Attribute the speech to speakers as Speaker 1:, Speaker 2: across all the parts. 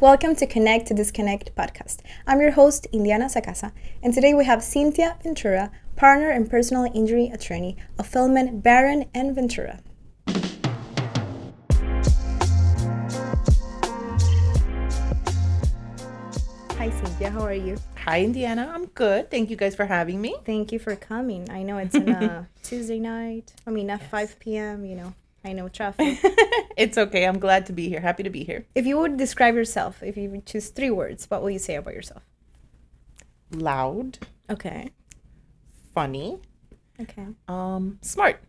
Speaker 1: Welcome to Conneqt to Disconneqt podcast. I'm your host, Indiana Sacasa, and today we have Cynthia Ventura, partner and personal injury attorney of Feldman, Barron, and Ventura. Hi, Cynthia. How are you?
Speaker 2: Hi, Indiana. I'm good. Thank you guys for having me.
Speaker 1: Thank you for coming. I know it's on a Tuesday night. At
Speaker 2: Yes.
Speaker 1: 5 p.m., I know traffic.
Speaker 2: It's okay. I'm glad to be here. Happy to be here.
Speaker 1: If you would describe yourself, if you would choose 3 words, what will you say about yourself?
Speaker 2: Loud,
Speaker 1: Okay.
Speaker 2: funny,
Speaker 1: Okay.
Speaker 2: smart.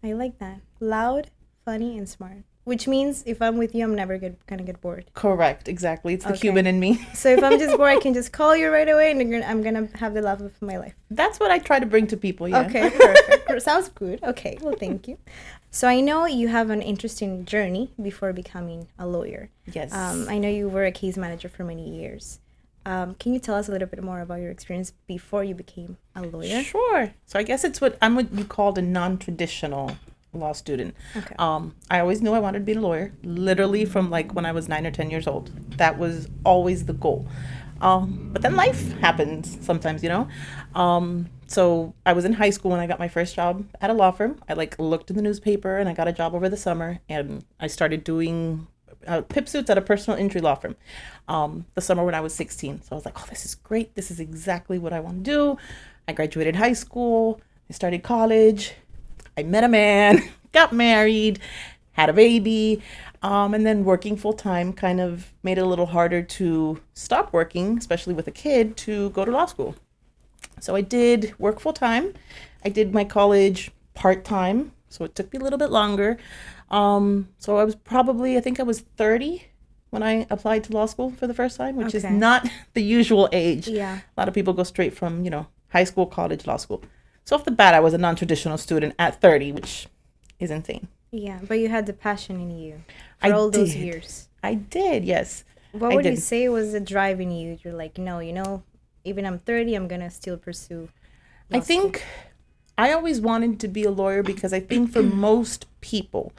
Speaker 1: I like that. Loud, funny, and smart. Which means if I'm with you, I'm never gonna get bored.
Speaker 2: Correct. Exactly. It's the
Speaker 1: Okay.
Speaker 2: Cuban in me.
Speaker 1: So if I'm just bored, I can just call you right away, and I'm gonna have the laugh of my life.
Speaker 2: That's what I try to bring to people. Yeah.
Speaker 1: Okay, perfect. Sounds good. Okay, well, thank you. So I know you have an interesting journey before becoming a lawyer.
Speaker 2: Yes.
Speaker 1: I know you were a case manager for many years. Can you tell us a little bit more about your experience before you became a lawyer?
Speaker 2: Sure. So I guess I'm what you called a non-traditional law student.
Speaker 1: Okay.
Speaker 2: I always knew I wanted to be a lawyer, literally from like when I was 9 or 10 years old. That was always the goal. But then life happens sometimes, So I was in high school when I got my first job at a law firm. I looked in the newspaper and I got a job over the summer, and I started doing PIP suits at a personal injury law firm the summer when I was 16. So I was like, oh, this is great. This is exactly what I want to do. I graduated high school. I started college. I met a man, got married, had a baby, and then working full time kind of made it a little harder to stop working, especially with a kid, to go to law school. So I did work full time. I did my college part time, so it took me a little bit longer. So I think I was 30 when I applied to law school for the first time, which is
Speaker 1: Okay.
Speaker 2: not the usual age.
Speaker 1: Yeah.
Speaker 2: A lot of people go straight from, high school, college, law school. So off the bat, I was a non-traditional student at 30, which is insane.
Speaker 1: Yeah, but you had the passion in you for
Speaker 2: I
Speaker 1: all those
Speaker 2: did.
Speaker 1: years.
Speaker 2: I did, yes.
Speaker 1: What
Speaker 2: I
Speaker 1: would you
Speaker 2: did.
Speaker 1: say was the drive in you? You're like, no, even I'm 30, I'm gonna still pursue law
Speaker 2: I think I always wanted to be a lawyer because I think for most people,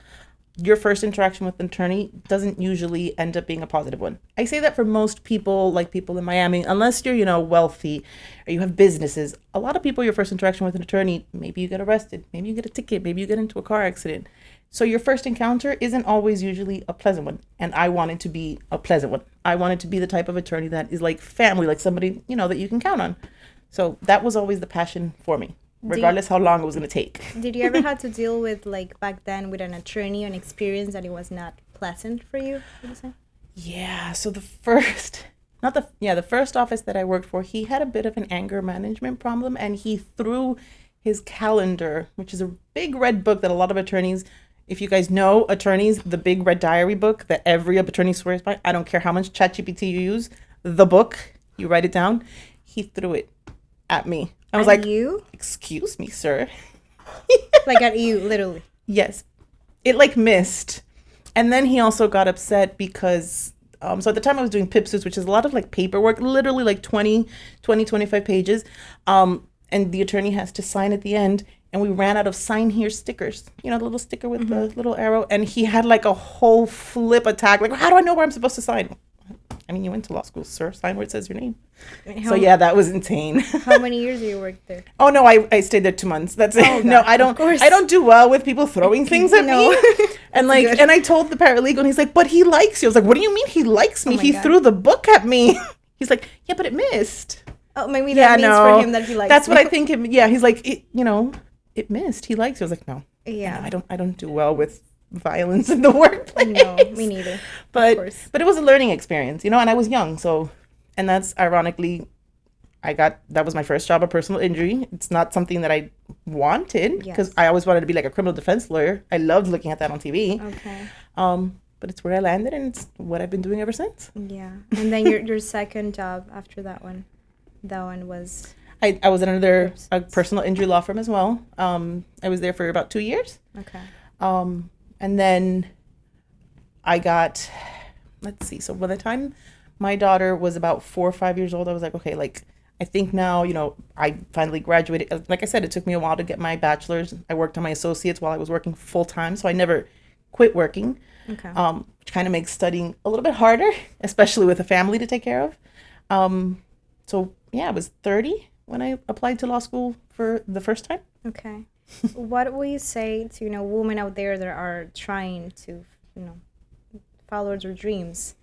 Speaker 2: your first interaction with an attorney doesn't usually end up being a positive one. I say that for most people, like people in Miami, unless you're, wealthy or you have businesses. A lot of people, your first interaction with an attorney, maybe you get arrested, maybe you get a ticket, maybe you get into a car accident. So your first encounter isn't always usually a pleasant one. And I wanted to be a pleasant one. I wanted to be the type of attorney that is like family, like somebody, that you can count on. So that was always the passion for me, regardless how long it was going to take.
Speaker 1: Did you ever have to deal with, like, back then with an attorney, an experience that it was not pleasant for you, would you say?
Speaker 2: Yeah, so the first office that I worked for, he had a bit of an anger management problem, and he threw his calendar, which is a big red book that a lot of attorneys, if you guys know attorneys, the big red diary book that every attorney swears by. I don't care how much ChatGPT you use, the book, you write it down. He threw it at me. I was
Speaker 1: At
Speaker 2: like,
Speaker 1: you?
Speaker 2: excuse me, sir.
Speaker 1: Like at you, literally.
Speaker 2: Yes. It missed. And then he also got upset because, so at the time I was doing PIP suits, which is a lot of paperwork, literally 25 pages. And the attorney has to sign at the end. And we ran out of sign here stickers, the little sticker with the little arrow. And he had a whole flip attack. How do I know where I'm supposed to sign? I mean, you went to law school, sir. Sign where it says your name. So yeah, that was insane.
Speaker 1: How many years you worked there?
Speaker 2: Oh no, I stayed there 2 months. That's it.
Speaker 1: Oh,
Speaker 2: No,
Speaker 1: God,
Speaker 2: I
Speaker 1: of course.
Speaker 2: don't do well with people throwing things at
Speaker 1: No.
Speaker 2: me. And
Speaker 1: good.
Speaker 2: and I told the paralegal, and he's like, "But he likes you." I was like, "What do you mean he likes me?
Speaker 1: Oh my
Speaker 2: He
Speaker 1: God.
Speaker 2: threw the book at me." He's like, "Yeah, but it missed."
Speaker 1: Oh, maybe that means for him that he likes
Speaker 2: That's
Speaker 1: me.
Speaker 2: what I think. Yeah, he's like, it missed. He likes you. I was like, no.
Speaker 1: Yeah.
Speaker 2: No, I don't do well with violence in the workplace.
Speaker 1: No, me neither.
Speaker 2: But
Speaker 1: course.
Speaker 2: but it was a learning experience, and I was young, so, and that's ironically, that was my first job of personal injury. It's not something that I wanted because
Speaker 1: Yes.
Speaker 2: I always wanted to be like a criminal defense lawyer. I loved looking at that on TV.
Speaker 1: Okay.
Speaker 2: But it's where I landed, and it's what I've been doing ever since.
Speaker 1: Yeah. And then your second job after that one was
Speaker 2: I was at another a
Speaker 1: Oops.
Speaker 2: personal injury law firm as well. I was there for about 2 years.
Speaker 1: okay.
Speaker 2: And then I got, let's see. So by the time my daughter was about 4 or 5 years old, I was like, okay, I think now, I finally graduated. Like I said, it took me a while to get my bachelor's. I worked on my associates while I was working full time. So I never quit working,
Speaker 1: Okay.
Speaker 2: which kind of makes studying a little bit harder, especially with a family to take care of. So yeah, I was 30 when I applied to law school for the first time.
Speaker 1: Okay. What will you say to, women out there that are trying to, follow their dreams,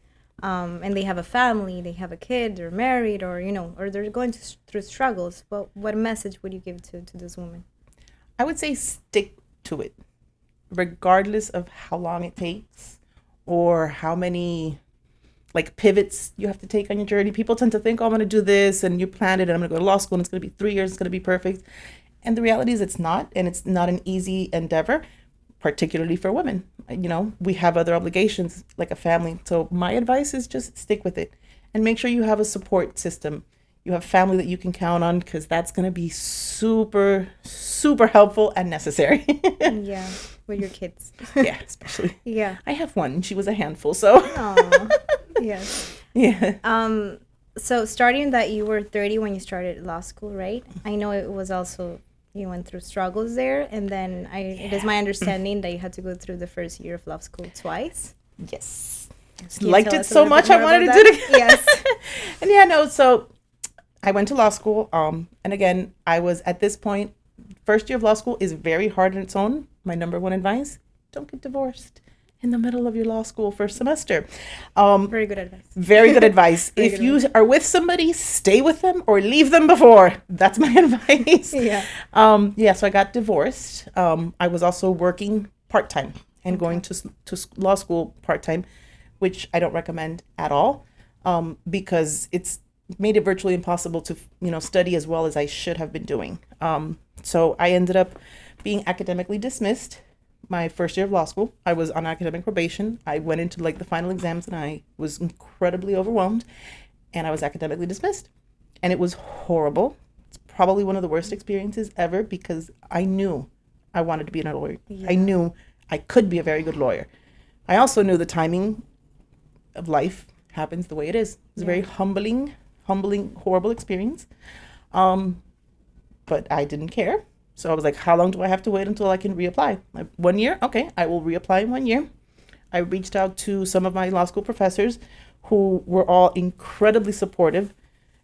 Speaker 1: and they have a family, they have a kid, they're married, or, or they're going through struggles? What message would you give to those women?
Speaker 2: I would say stick to it, regardless of how long it takes or how many like pivots you have to take on your journey. People tend to think, oh, I'm going to do this, and you planned it, and I'm going to go to law school, and it's going to be 3 years, it's going to be perfect. And the reality is it's not, and it's not an easy endeavor, particularly for women. We have other obligations like a family. So my advice is just stick with it and make sure you have a support system. You have family that you can count on, because that's going to be super, super helpful and necessary.
Speaker 1: Yeah, with your kids.
Speaker 2: Yeah, especially.
Speaker 1: Yeah.
Speaker 2: I have one. She was a handful, so.
Speaker 1: Aww. Yes.
Speaker 2: Yeah.
Speaker 1: So starting that you were 30 when you started law school, right? I know it was also, you went through struggles there, and then it is my understanding that you had to go through the first year of law school twice.
Speaker 2: Yes.
Speaker 1: Can you
Speaker 2: Liked
Speaker 1: tell
Speaker 2: it
Speaker 1: us a
Speaker 2: so
Speaker 1: little
Speaker 2: much
Speaker 1: bit
Speaker 2: I
Speaker 1: more
Speaker 2: wanted to
Speaker 1: about
Speaker 2: do
Speaker 1: that?
Speaker 2: it again.
Speaker 1: Yes.
Speaker 2: And yeah, no, so I went to law school, and again, I was at this point, first year of law school is very hard on its own. My number one advice, don't get divorced in the middle of your law school first semester.
Speaker 1: Very good advice.
Speaker 2: Very good advice.
Speaker 1: Very
Speaker 2: If
Speaker 1: good
Speaker 2: you
Speaker 1: advice.
Speaker 2: are with somebody, stay with them or leave them before. That's my advice.
Speaker 1: Yeah.
Speaker 2: Yeah, so I got divorced. I was also working part-time and going to law school part-time, which I don't recommend at all, because it's made it virtually impossible to, study as well as I should have been doing. So I ended up being academically dismissed my first year of law school. I was on academic probation. I went into like the final exams, and I was incredibly overwhelmed, and I was academically dismissed. And it was horrible. It's probably one of the worst experiences ever, because I knew I wanted to be a lawyer.
Speaker 1: Yeah.
Speaker 2: I knew I could be a very good lawyer. I also knew the timing of life happens the way it is. It's a very humbling, horrible experience. But I didn't care. So I was like, how long do I have to wait until I can reapply? Like, 1 year? Okay, I will reapply in 1 year. I reached out to some of my law school professors who were all incredibly supportive.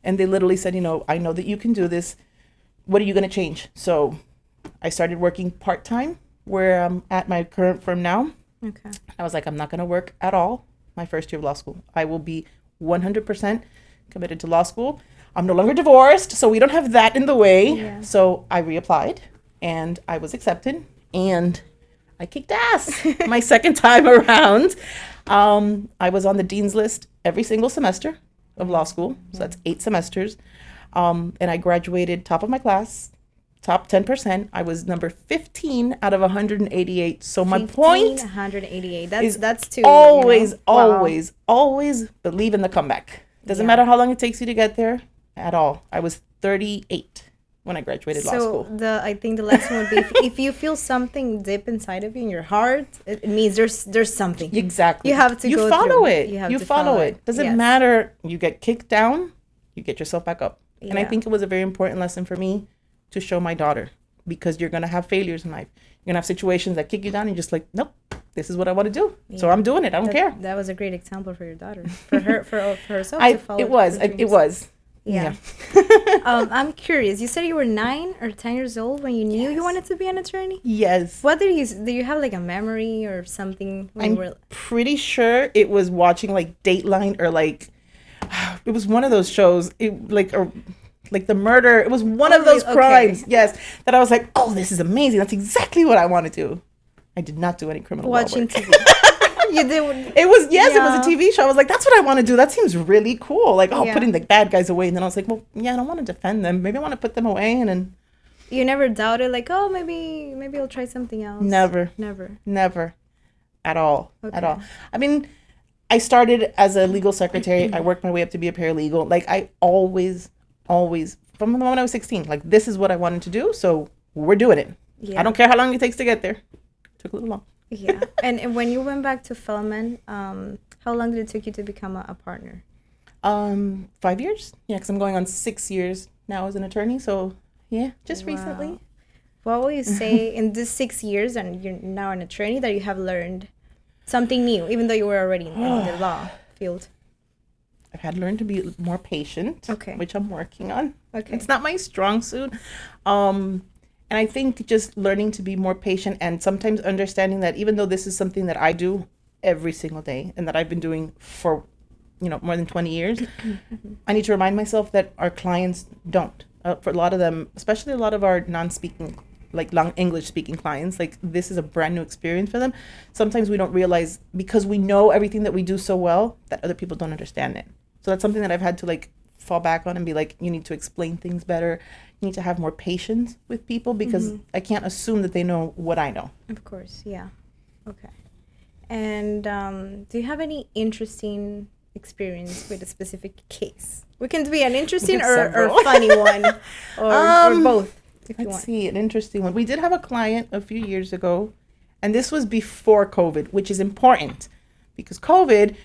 Speaker 2: And they literally said, I know that you can do this. What are you going to change? So I started working part-time where I'm at my current firm now.
Speaker 1: Okay.
Speaker 2: I was like, I'm not going to work at all my first year of law school. I will be 100% committed to law school. I'm no longer divorced, so we don't have that in the way.
Speaker 1: Yeah.
Speaker 2: So I reapplied, and I was accepted, and I kicked ass my second time around. I was on the dean's list every single semester of law school, so that's 8 semesters. And I graduated top of my class, top 10%. I was number 15 out of 188. So my point
Speaker 1: 188.
Speaker 2: is
Speaker 1: That's too.
Speaker 2: always,
Speaker 1: Wow.
Speaker 2: always believe in the comeback. Doesn't
Speaker 1: Yeah.
Speaker 2: matter how long it takes you to get there at all. I was 38 when I graduated law school.
Speaker 1: So I think the lesson would be if you feel something deep inside of you in your heart, it means there's something.
Speaker 2: Exactly.
Speaker 1: You have to go
Speaker 2: follow
Speaker 1: through.
Speaker 2: it.
Speaker 1: You have
Speaker 2: You
Speaker 1: to
Speaker 2: follow
Speaker 1: follow
Speaker 2: it.
Speaker 1: it.
Speaker 2: Doesn't
Speaker 1: Yes.
Speaker 2: matter. You get kicked down, you get yourself back up. And I
Speaker 1: Yeah.
Speaker 2: think it was a very important lesson for me to show my daughter, because you're going to have failures in life. You're going to have situations that kick you down, and you're just like, nope, this is what I want to do. So
Speaker 1: Yeah.
Speaker 2: I'm doing it. I don't care.
Speaker 1: That was a great example for your daughter, for herself to follow.
Speaker 2: It was.
Speaker 1: her
Speaker 2: It
Speaker 1: dreams.
Speaker 2: was.
Speaker 1: Yeah. I'm curious. You said you were 9 or 10 years old when you knew you wanted to be an attorney.
Speaker 2: Yes.
Speaker 1: What do you have like a memory or something when you
Speaker 2: I'm
Speaker 1: were?
Speaker 2: pretty sure it was watching like Dateline, or like it was one of those shows, like the murder. It was one of those
Speaker 1: Okay.
Speaker 2: crimes. Yes, that I was like, oh, this is amazing. That's exactly what I want to do. I did not do any criminal law
Speaker 1: Watching
Speaker 2: work.
Speaker 1: TV. You did.
Speaker 2: It was it
Speaker 1: Yeah.
Speaker 2: was a TV show. I was like, that's what I want to do. That seems really cool. Like,
Speaker 1: Yeah.
Speaker 2: putting the bad guys away. And then I was like, well, yeah, I don't want to defend them. Maybe I want to put them away. And then
Speaker 1: You never doubted, like, oh, maybe I'll try something else.
Speaker 2: never.
Speaker 1: Never.
Speaker 2: At all. At
Speaker 1: Okay.
Speaker 2: all. I mean, I started as a legal secretary. I worked my way up to be a paralegal. Like, I always, from the moment I was 16, like, this is what I wanted to do. So we're doing it.
Speaker 1: Yeah.
Speaker 2: I don't care how long it takes to get there. Took a little long.
Speaker 1: Yeah. And when you went back to Feldman, how long did it take you to become a partner?
Speaker 2: 5 years. Yeah, because I'm going on 6 years now as an attorney. So yeah, just
Speaker 1: Wow.
Speaker 2: recently.
Speaker 1: What will you say in these 6 years, and you're now an attorney, that you have learned Something new, even though you were already in the law field.
Speaker 2: I've had to learn to be more patient, which I'm working on. It's not my strong suit. And I think just learning to be more patient and sometimes understanding that even though this is something that I do every single day and that I've been doing for, more than 20 years, I need to remind myself that our clients don't. For a lot of them, especially a lot of our non-speaking, like long English speaking clients, like this is a brand new experience for them. Sometimes we don't realize because we know everything that we do so well that other people don't understand it. So that's something that I've had to like fall back on and be like, you need to explain things better. You need to have more patience with people because I can't assume that they know what I know.
Speaker 1: Of course. Yeah. Okay. And do you have any interesting experience with a specific case? We can be an interesting or funny one or both.
Speaker 2: Let's see, an interesting one. We did have a client a few years ago, and this was before COVID, which is important because COVID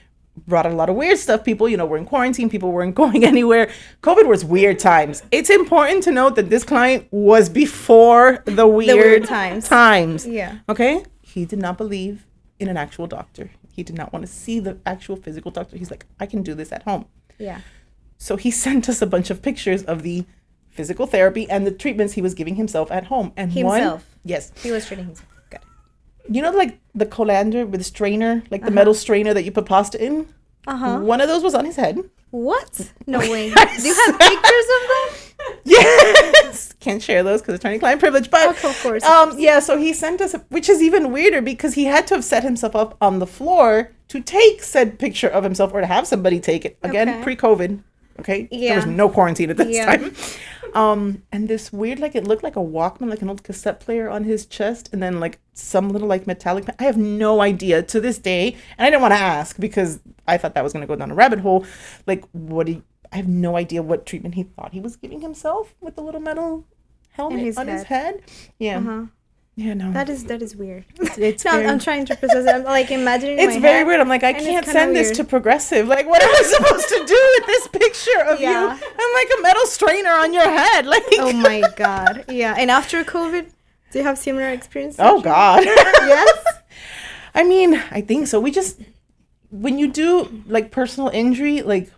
Speaker 2: brought a lot of weird stuff. People, were in quarantine. People weren't going anywhere. COVID was weird times. It's important to note that this client was before the weird times.
Speaker 1: Yeah.
Speaker 2: Okay? He did not believe in an actual doctor. He did not want to see the actual physical doctor. He's like, I can do this at home.
Speaker 1: Yeah. So
Speaker 2: he sent us a bunch of pictures of the physical therapy and the treatments he was giving himself at home. And yes.
Speaker 1: He was treating himself. Good.
Speaker 2: Like the colander with the strainer, like the metal strainer that you put pasta in? One of those was on his head.
Speaker 1: What? No way. Do you have pictures of them?
Speaker 2: Yes. Can't share those because attorney-client privilege. But
Speaker 1: of course.
Speaker 2: Yeah, so he sent us, which is even weirder because he had to have set himself up on the floor to take said picture of himself or to have somebody take it. Again, pre-COVID. Okay. Yeah. There was no quarantine at this time. And this weird, like it looked like a Walkman, like an old cassette player on his chest, and then like some little like metallic. I have no idea to this day, and I didn't want to ask because I thought that was going to go down a rabbit hole. Like, I have no idea what treatment he thought he was giving himself with the little metal helmet on his head. Yeah. Yeah, no.
Speaker 1: That is weird. It's I'm trying to process it. I'm like imagining
Speaker 2: it's very weird. I'm like, I can't send this to Progressive. Like, what am I supposed to do with this picture of you and like a metal strainer on your head? Like,
Speaker 1: oh my God. Yeah. And after COVID, do you have similar experiences?
Speaker 2: Oh God.
Speaker 1: Yes.
Speaker 2: I mean, I think so. When you do like personal injury, like,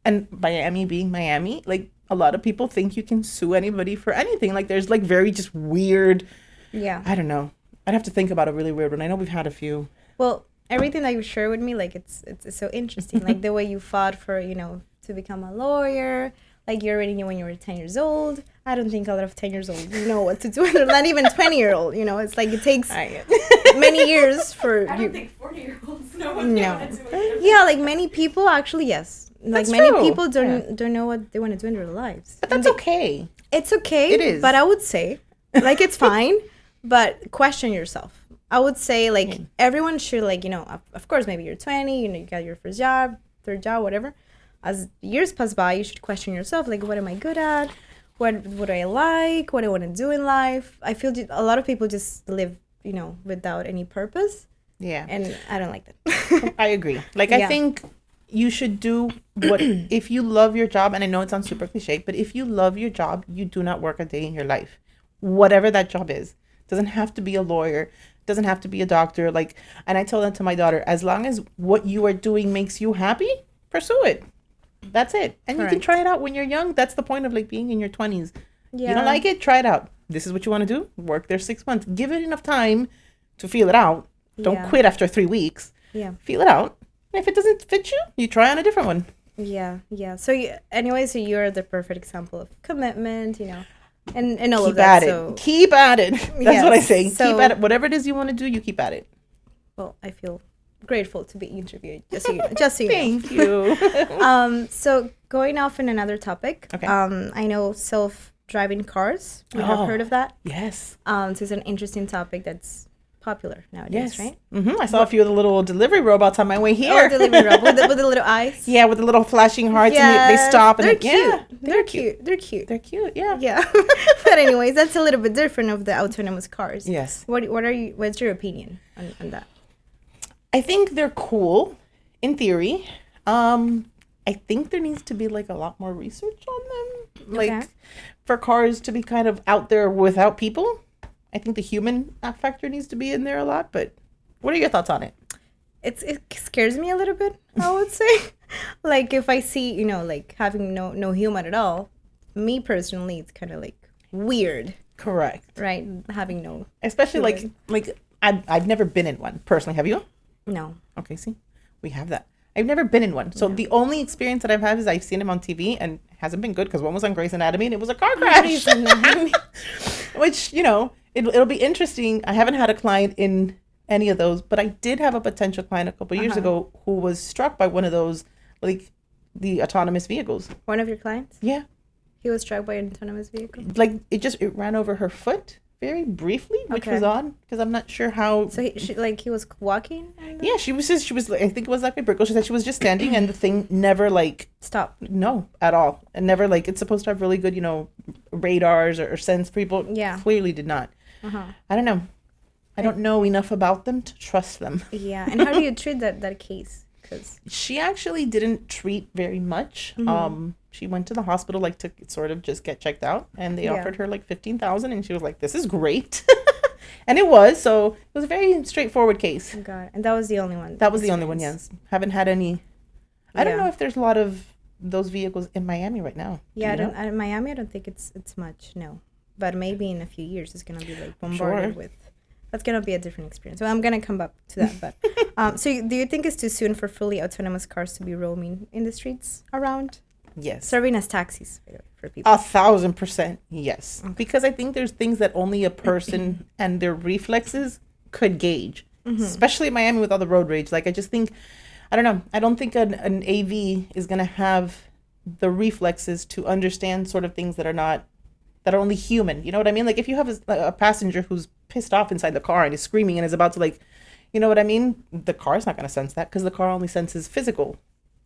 Speaker 2: and Miami being Miami, like a lot of people think you can sue anybody for anything. Like there's like very just weird.
Speaker 1: Yeah.
Speaker 2: I don't know. I'd have to think about a really weird one. I know we've had a few.
Speaker 1: Well, everything that you share with me, like it's so interesting. Like the way you fought for, to become a lawyer. Like you already knew when you were 10 years old. I don't think a lot of 10 years old know what to do. They're not even 20-year-old. It's like it takes many years for
Speaker 3: I don't think 40-year-olds know what they want to do.
Speaker 1: Yeah, like many people actually, yes. Like
Speaker 2: that's
Speaker 1: many
Speaker 2: true.
Speaker 1: People don't know what they want to do in their lives.
Speaker 2: But that's okay.
Speaker 1: It's okay.
Speaker 2: It is.
Speaker 1: But I would say, like, it's fine. But question yourself. I would say, like, everyone should, like, of course, maybe you're 20, you got your first job, third job, whatever. As years pass by, you should question yourself, like, what am I good at? What do I like? What do I want to do in life? I feel a lot of people just live, without any purpose.
Speaker 2: Yeah.
Speaker 1: And I don't like that.
Speaker 2: I agree. Like, I think you should do what, if you love your job, and I know it sounds super cliche, but if you love your job, you do not work a day in your life. Whatever that job is. Doesn't have to be a lawyer, doesn't have to be a doctor. Like, and I tell that to my daughter, as long as what you are doing makes you happy, pursue it. That's it. And you can try it out when you're young. That's the point of like being in your 20s. Yeah. You don't like it, try it out. This is what you want to do. Work there 6 months. Give it enough time to feel it out. Don't quit after 3 weeks.
Speaker 1: Yeah.
Speaker 2: Feel it out. And if it doesn't fit you, you try on a different one.
Speaker 1: Yeah. So so you're the perfect example of commitment, And all of that.
Speaker 2: Keep at it. That's what I say. Keep at it. Whatever it is you want to do, you keep at it.
Speaker 1: Well, I feel grateful to be interviewed. Just so you know.
Speaker 2: Thank you.
Speaker 1: So going off in another topic.
Speaker 2: Okay.
Speaker 1: I know self-driving cars. You have heard of that?
Speaker 2: Yes.
Speaker 1: So it's an interesting topic that's popular nowadays, right?
Speaker 2: Mm-hmm. I saw a few of the little delivery robots on my way here.
Speaker 1: Oh, delivery robot with the little eyes.
Speaker 2: Yeah, with the little flashing hearts, and they stop.
Speaker 1: They're
Speaker 2: and
Speaker 1: cute. They're cute.
Speaker 2: They're cute. Yeah.
Speaker 1: Yeah. But anyways, that's a little bit different of the autonomous cars.
Speaker 2: Yes.
Speaker 1: What's your opinion on that?
Speaker 2: I think they're cool, in theory. I think there needs to be like a lot more research on them, like for cars to be kind of out there without people. I think the human factor needs to be in there a lot, but what are your thoughts on it?
Speaker 1: it scares me a little bit, I would say. Like if I see, like having no human at all, me personally, it's kind of like weird,
Speaker 2: Correct.
Speaker 1: right? Having no,
Speaker 2: Especially
Speaker 1: human.
Speaker 2: like I've never been in one personally. Have you?
Speaker 1: No.
Speaker 2: Okay, see, we have that. I've never been in one. So the only experience that I've had is I've seen him on TV, and it hasn't been good because one was on Grey's Anatomy and it was a car crash. Which, it'll be interesting. I haven't had a client in any of those, but I did have a potential client a couple years ago who was struck by one of those, like the autonomous vehicles.
Speaker 1: One of your clients?
Speaker 2: Yeah.
Speaker 1: He was struck by an autonomous vehicle?
Speaker 2: Like it ran over her foot very briefly, which was odd because I'm not sure how.
Speaker 1: So he was walking?
Speaker 2: Yeah, she was I think it was like a brickle. She said she was just standing and the thing never like
Speaker 1: Stop.
Speaker 2: no at all, and never like it's supposed to have really good radars or sense. People clearly did not. I don't know. I don't know enough about them to trust them.
Speaker 1: Yeah, and how do you treat that case? Because
Speaker 2: she actually didn't treat very much. She went to the hospital to sort of just get checked out, and they offered her like $15,000, and she was like, "This is great," and it was. So it was a very straightforward case.
Speaker 1: Oh God, and that was the only one.
Speaker 2: That was the only one. Yes, haven't had any. I don't know if there's a lot of those vehicles in Miami right now.
Speaker 1: Yeah, in Miami, I don't think it's much. No, but maybe in a few years it's gonna be like bombarded with. That's gonna be a different experience. So I'm gonna come back to that. But so do you think it's too soon for fully autonomous cars to be roaming in the streets around?
Speaker 2: Yes.
Speaker 1: Serving as taxis for people.
Speaker 2: 1,000% yes. Okay. Because I think there's things that only a person and their reflexes could gauge. Especially in Miami with all the road rage. Like I just think, I don't know. I don't think an AV is gonna have the reflexes to understand sort of things that are only human. You know what I mean? Like if you have a passenger who's pissed off inside the car and is screaming and is about to you know what I mean? The car's not going to sense that because the car only senses physical,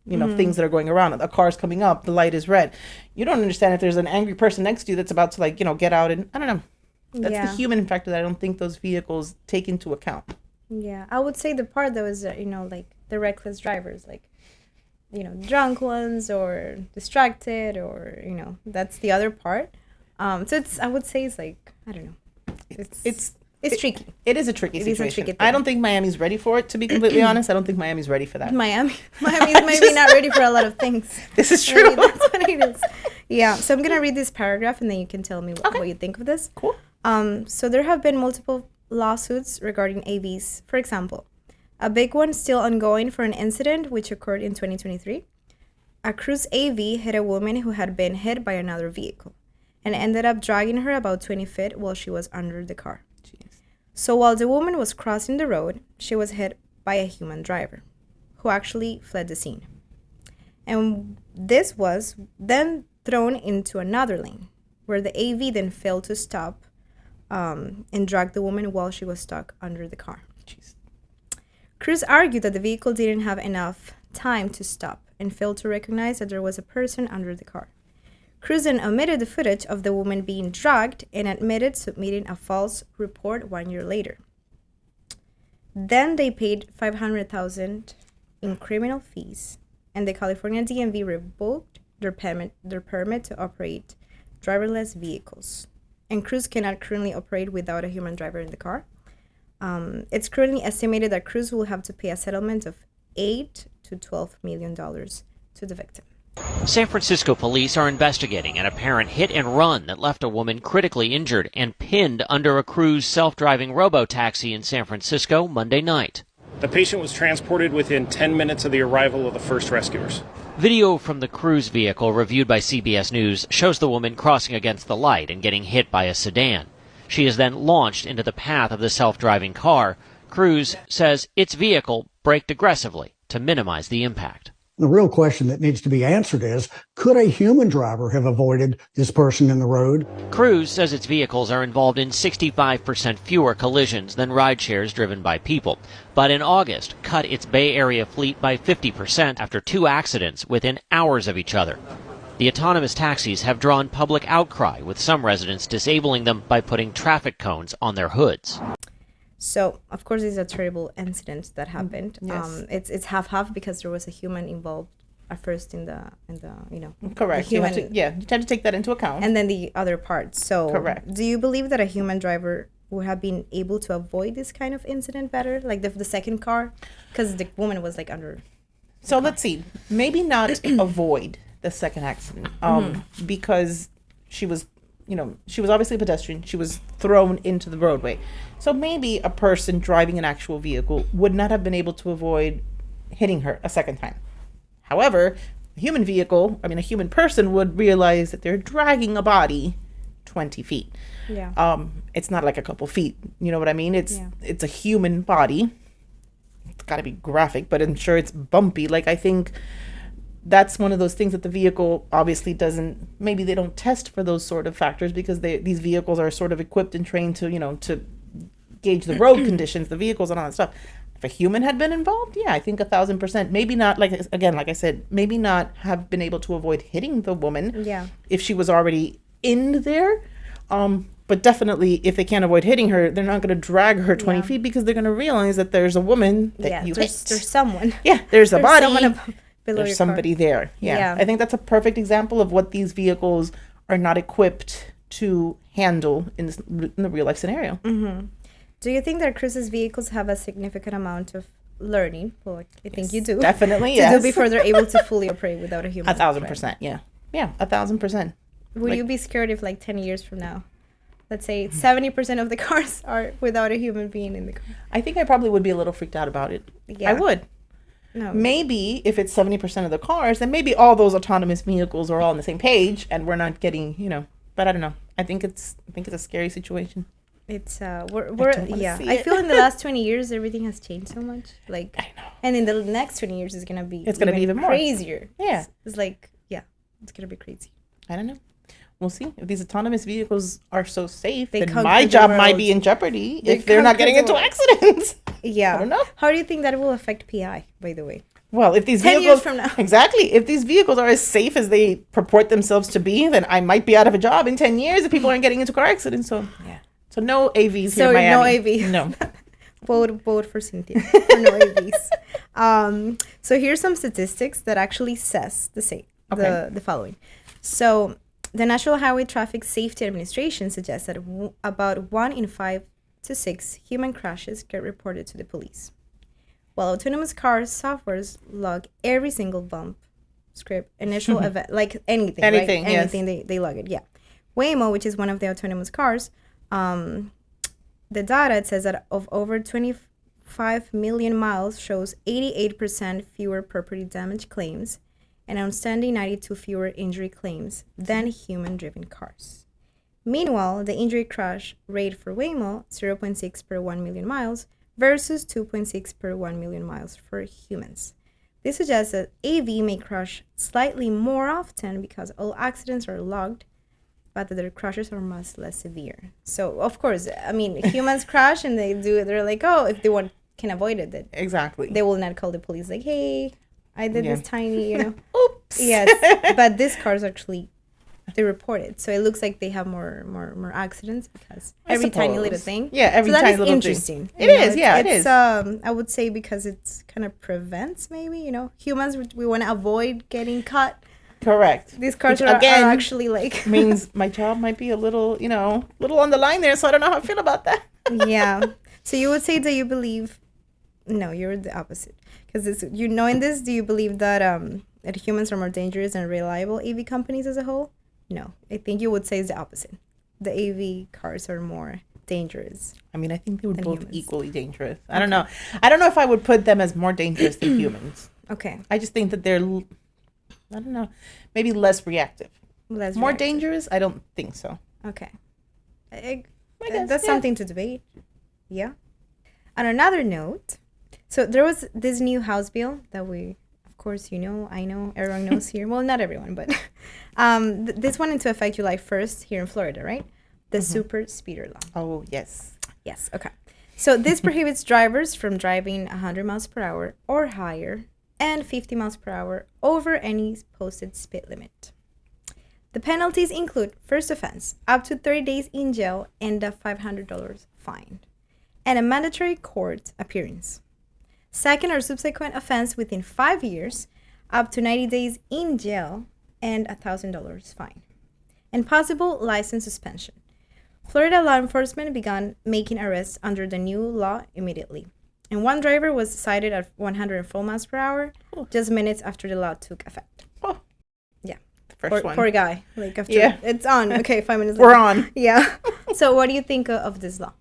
Speaker 2: things that are going around. A car's coming up, the light is red. You don't understand if there's an angry person next to you that's about to get out, and I don't know. That's the human factor that I don't think those vehicles take into account.
Speaker 1: Yeah, I would say the part that was, like the reckless drivers, drunk ones or distracted or, that's the other part. So I would say it's I don't know. It's tricky.
Speaker 2: It is a tricky situation.
Speaker 1: Is a tricky thing.
Speaker 2: I don't think Miami's ready for it, to be completely honest. I don't think Miami's ready for that.
Speaker 1: Miami's maybe not ready for a lot of things.
Speaker 2: This is true.
Speaker 1: Maybe that's what it is. Yeah, so I'm going to read this paragraph and then you can tell me what you think of this.
Speaker 2: Cool.
Speaker 1: So there have been multiple lawsuits regarding AVs. For example, a big one still ongoing for an incident which occurred in 2023. A cruise AV hit a woman who had been hit by another vehicle and ended up dragging her about 20 feet while she was under the car. Jeez. So while the woman was crossing the road, she was hit by a human driver who actually fled the scene. And this was then thrown into another lane where the AV then failed to stop and drag the woman while she was stuck under the car. Jeez. Cruz argued that the vehicle didn't have enough time to stop and failed to recognize that there was a person under the car. Cruz then omitted the footage of the woman being dragged and admitted submitting a false report 1 year later. Then they paid $500,000 in criminal fees, and the California DMV revoked their permit to operate driverless vehicles. And Cruz cannot currently operate without a human driver in the car. It's currently estimated that Cruz will have to pay a settlement of $8 to $12 million to the victim.
Speaker 4: San Francisco police are investigating an apparent hit-and-run that left a woman critically injured and pinned under a Cruise self-driving robo-taxi in San Francisco Monday night.
Speaker 5: The patient was transported within 10 minutes of the arrival of the first rescuers.
Speaker 4: Video from the Cruise vehicle reviewed by CBS News shows the woman crossing against the light and getting hit by a sedan. She is then launched into the path of the self-driving car. Cruise says its vehicle braked aggressively to minimize the impact.
Speaker 6: The real question that needs to be answered is, could a human driver have avoided this person in the road?
Speaker 4: Cruise says its vehicles are involved in 65% fewer collisions than rideshares driven by people, but in August cut its Bay Area fleet by 50% after 2 accidents within hours of each other. The autonomous taxis have drawn public outcry, with some residents disabling them by putting traffic cones on their hoods.
Speaker 1: So, of course, this is a terrible incident that happened.
Speaker 2: Yes.
Speaker 1: It's half because there was a human involved at first in the
Speaker 2: correct.
Speaker 1: The human,
Speaker 2: you have to take that into account.
Speaker 1: And then the other part. So,
Speaker 2: correct.
Speaker 1: Do you believe that a human driver would have been able to avoid this kind of incident better, like the second car, because the woman was like under.
Speaker 2: So let's see, maybe not avoid the second accident, because she was obviously a pedestrian. She was thrown into the roadway. So maybe a person driving an actual vehicle would not have been able to avoid hitting her a second time. However, a human person would realize that they're dragging a body 20 feet.
Speaker 1: Yeah.
Speaker 2: It's not like a couple feet. You know what I mean? It's a human body. It's got to be graphic, but I'm sure it's bumpy. Like, I think that's one of those things that the vehicle obviously doesn't, maybe they don't test for those sort of factors, because these vehicles are sort of equipped and trained to gauge the road conditions, the vehicles and all that stuff. If a human had been involved, yeah, I think 1,000%. Maybe not, like I said, maybe not have been able to avoid hitting the woman.
Speaker 1: Yeah. If
Speaker 2: she was already in there. But definitely, if they can't avoid hitting her, they're not going to drag her 20 feet, because they're going to realize that there's a woman that you hit.
Speaker 1: There's someone.
Speaker 2: Yeah, there's a body.
Speaker 1: Below
Speaker 2: there's somebody there. Yeah. I think that's a perfect example of what these vehicles are not equipped to handle in the real life scenario.
Speaker 1: Mm-hmm. Do you think that cruises vehicles have a significant amount of learning? Well, I think you do.
Speaker 2: Definitely,
Speaker 1: to do before they're able to fully operate without a human.
Speaker 2: 1,000%. Yeah. Yeah, 1,000%.
Speaker 1: Would you be scared if, like, 10 years from now, let's say 70% of the cars are without a human being in the car?
Speaker 2: I think I probably would be a little freaked out about it. Yeah. I would. No. Maybe if it's 70% of the cars, then maybe all those autonomous vehicles are all on the same page and we're not getting, but I don't know. I think it's a scary situation.
Speaker 1: It's I feel in the last 20 years everything has changed so much. Like, I know. And in the next 20 years it's gonna be even more crazier.
Speaker 2: Yeah.
Speaker 1: It's like, it's gonna be crazy.
Speaker 2: I don't know. We'll see. If these autonomous vehicles are so safe, then my job might be in jeopardy if they're not getting into accidents.
Speaker 1: Yeah.
Speaker 2: I don't know.
Speaker 1: How do you think that will affect PI, by the way?
Speaker 2: Well, if these
Speaker 1: 10
Speaker 2: vehicles,
Speaker 1: years from now.
Speaker 2: Exactly. If these vehicles are as safe as they purport themselves to be, then I might be out of a job in 10 years if people aren't getting into car accidents. So, yeah. So no AVs here in Miami.
Speaker 1: No AV. No. Vote for Cynthia for no AVs. So here's some statistics that actually says the following. So the National Highway Traffic Safety Administration suggests that about 1 in 5 to 6 human crashes get reported to the police. While autonomous cars softwares log every single bump, script, initial event, like anything, right? Anything, yes. they log it, yeah. Waymo, which is one of the autonomous cars, the data, it says that of over 25 million miles shows 88% fewer property damage claims and outstanding 92 fewer injury claims than human-driven cars. Meanwhile, the injury crash rate for Waymo, 0.6 per 1 million miles versus 2.6 per 1 million miles for humans. This suggests that AV may crash slightly more often because all accidents are logged, but that their crashes are much less severe. So, of course, I mean, humans crash and they're like, oh, if they can avoid it, that
Speaker 2: exactly.
Speaker 1: They will not call the police like, hey, I did this tiny,
Speaker 2: Oops.
Speaker 1: Yes, but these cars actually, they report it. So it looks like they have more accidents because every tiny little thing.
Speaker 2: Yeah, every tiny little thing.
Speaker 1: So that is interesting.
Speaker 2: It is.
Speaker 1: I would say because it's kind of prevents maybe, humans, we want to avoid getting caught.
Speaker 2: Correct.
Speaker 1: These cars are actually like
Speaker 2: means my job might be a little, little on the line there, so I don't know how I feel about that.
Speaker 1: Yeah. So you would say that you believe, no, you're the opposite. Because in this, do you believe that that humans are more dangerous than reliable AV companies as a whole? No, I think you would say it's the opposite. The AV cars are more dangerous.
Speaker 2: I mean, I think they were both equally dangerous. I don't know. I don't know if I would put them as more dangerous than humans.
Speaker 1: Okay.
Speaker 2: I just think that they're, I don't know, maybe less reactive. More dangerous? I don't think so.
Speaker 1: Okay. I guess, that's something to debate. Yeah. On another note, so there was this new House bill that we, of course, I know, everyone knows here. Well, not everyone, but this went into effect July 1st here in Florida, right? The super speeder law.
Speaker 2: Oh, yes.
Speaker 1: Yes, okay. So this prohibits drivers from driving 100 miles per hour or higher and 50 miles per hour over any posted speed limit. The penalties include first offense, up to 30 days in jail and a $500 fine, and a mandatory court appearance. Second or subsequent offense within 5 years, up to 90 days in jail and a $1,000 fine, and possible license suspension. Florida law enforcement began making arrests under the new law immediately. And one driver was cited at 104 miles per hour just minutes after the law took effect.
Speaker 2: Oh.
Speaker 1: Yeah.
Speaker 2: The first one.
Speaker 1: Poor guy. Like after
Speaker 2: Yeah.
Speaker 1: it's on. Okay, 5 minutes
Speaker 2: We're
Speaker 1: later.
Speaker 2: on.
Speaker 1: Yeah. So what do you think of this law?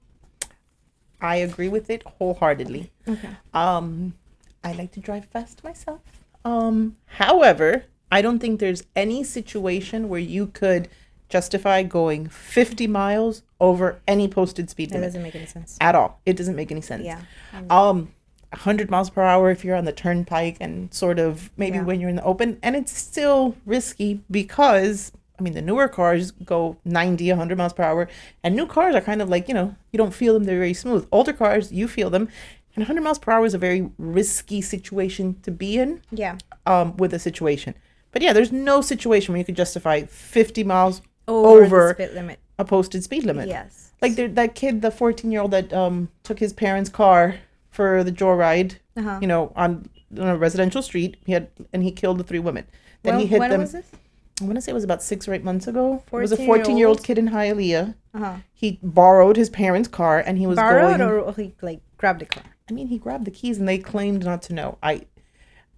Speaker 2: I agree with it wholeheartedly.
Speaker 1: Okay.
Speaker 2: I like to drive fast myself. However, I don't think there's any situation where you could justify going 50 miles over any posted speed
Speaker 1: That
Speaker 2: limit
Speaker 1: doesn't make any sense.
Speaker 2: at all. It doesn't make any sense.
Speaker 1: Yeah.
Speaker 2: 100 miles per hour if you're on the turnpike and sort of maybe
Speaker 1: Yeah.
Speaker 2: when you're in the open, and it's still risky because I mean the newer cars go 90, 100 miles per hour, and new cars are kind of like, you know, you don't feel them, they're very smooth. Older cars, you feel them, and 100 miles per hour is a very risky situation to be in.
Speaker 1: Yeah.
Speaker 2: With a situation. But yeah, there's no situation where you could justify 50 miles
Speaker 1: Over
Speaker 2: over
Speaker 1: the speed limit.
Speaker 2: a posted speed limit.
Speaker 1: Yes.
Speaker 2: Like that kid, the 14-year-old that took his parents' car for the joyride, you know, on a residential street. He killed the 3 women. Then he hit
Speaker 1: when
Speaker 2: them.
Speaker 1: was this?
Speaker 2: I want to say it was about 6 or 8 months ago. It was a
Speaker 1: 14-year-old
Speaker 2: 14-year-old kid in Hialeah.
Speaker 1: Uh-huh.
Speaker 2: He borrowed his parents' car and he was
Speaker 1: Borrowed
Speaker 2: going.
Speaker 1: or he like grabbed the car?
Speaker 2: I mean, he grabbed the keys and they claimed not to know.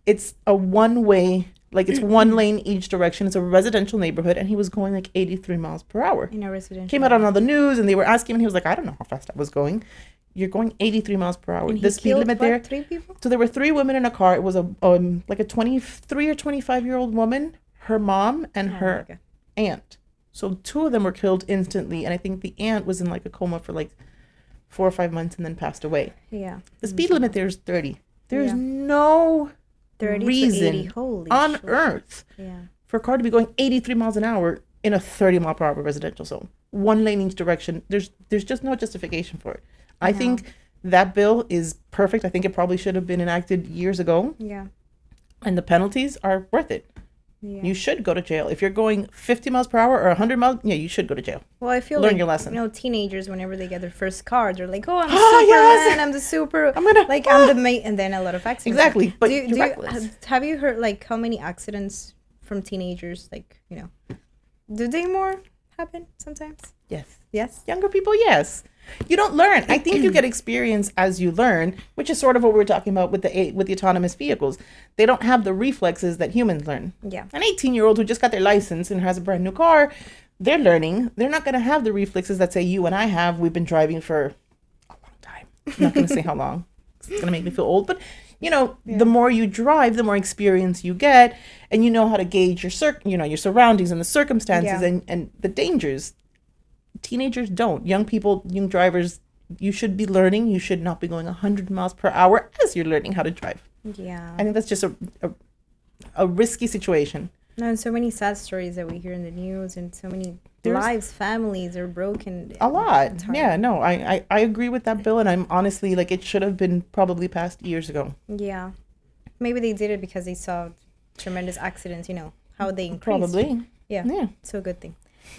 Speaker 2: It's a one-way, like it's one lane each direction. It's a residential neighborhood, and he was going like 83 miles per hour.
Speaker 1: In a residential.
Speaker 2: Came out on all the news, and they were asking him, and he was like, I don't know how fast I was going. You're going 83 miles per hour.
Speaker 1: And
Speaker 2: The
Speaker 1: he
Speaker 2: speed
Speaker 1: killed,
Speaker 2: limit
Speaker 1: what,
Speaker 2: there.
Speaker 1: 3 people?
Speaker 2: So there were 3 women in a car. It was a like a 23 or 25-year-old woman, her mom, and
Speaker 1: Oh,
Speaker 2: her
Speaker 1: okay.
Speaker 2: aunt. So 2 of them were killed instantly, and I think the aunt was in like a coma for like 4 or 5 months and then passed away.
Speaker 1: Yeah.
Speaker 2: The speed limit there is 30. There's
Speaker 1: Yeah.
Speaker 2: no
Speaker 1: 30
Speaker 2: reason
Speaker 1: to 80. Holy
Speaker 2: on
Speaker 1: shit.
Speaker 2: earth
Speaker 1: Yeah.
Speaker 2: for a car to be going 83 miles an hour in a 30 mile per hour residential zone. One lane each direction. There's just no justification for it. I think that bill is perfect. I think it probably should have been enacted years ago,
Speaker 1: Yeah.
Speaker 2: and the penalties are worth it.
Speaker 1: Yeah.
Speaker 2: You should go to jail. If you're going 50 miles per hour or 100 miles, yeah, you should go to jail.
Speaker 1: Well, I feel
Speaker 2: Learn
Speaker 1: like
Speaker 2: your lesson.
Speaker 1: you know, teenagers whenever they get their first car, they're like, "Oh, I'm the
Speaker 2: Oh,
Speaker 1: Superman.
Speaker 2: yes.
Speaker 1: I'm the super.
Speaker 2: I'm gonna-
Speaker 1: like I'm the mate." And then a lot of accidents.
Speaker 2: Exactly, but
Speaker 1: do
Speaker 2: you're
Speaker 1: you,
Speaker 2: reckless.
Speaker 1: have you heard like how many accidents from teenagers? Like, you know, do they more happen sometimes?
Speaker 2: Yes.
Speaker 1: Yes.
Speaker 2: Younger people, yes. You don't learn. I think you get experience as you learn, which is sort of what we were talking about with the autonomous vehicles. They don't have the reflexes that humans learn.
Speaker 1: Yeah.
Speaker 2: An 18-year-old who just got their license and has a brand new car, they're learning. They're not going to have the reflexes that say you and I have. We've been driving for a long time. I'm not going to say how long. It's going to make me feel old, but you know, the more you drive, the more experience you get, and you know how to gauge your surroundings and the circumstances and the dangers. Teenagers don't. Young people, young drivers, you should be learning. You should not be going 100 miles per hour as you're learning how to drive.
Speaker 1: Yeah.
Speaker 2: I think that's just a risky situation.
Speaker 1: No, and so many sad stories that we hear in the news, and so many
Speaker 2: There's-
Speaker 1: lives, families are broken.
Speaker 2: A lot.
Speaker 1: It's hard.
Speaker 2: Yeah, no, I agree with that bill, and I'm honestly like, it should have been probably passed years ago.
Speaker 1: Yeah. Maybe they did it because they saw tremendous accidents, you know, how they increased.
Speaker 2: Probably.
Speaker 1: Yeah.
Speaker 2: Yeah.
Speaker 1: So a good thing.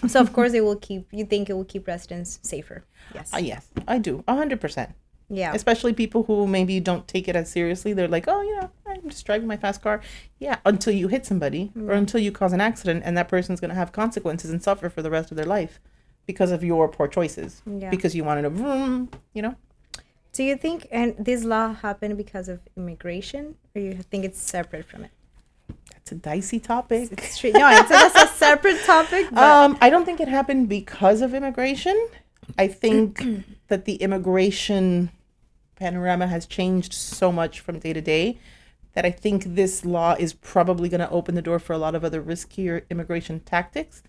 Speaker 1: So of course you think it will keep residents safer. Yes.
Speaker 2: Yes, I do. 100%.
Speaker 1: Yeah.
Speaker 2: Especially people who maybe don't take it as seriously. They're like, oh, you know, I'm just driving my fast car. Yeah, until you hit somebody or until you cause an accident, and that person's going to have consequences and suffer for the rest of their life because of your poor choices.
Speaker 1: Yeah.
Speaker 2: Because you wanted to vroom, you know?
Speaker 1: Do you think and this law happened because of immigration, or you think it's separate from it?
Speaker 2: It's a dicey topic.
Speaker 1: It's true. No, it's a separate topic. But
Speaker 2: I don't think it happened because of immigration. I think that the immigration panorama has changed so much from day to day that I think this law is probably going to open the door for a lot of other riskier immigration tactics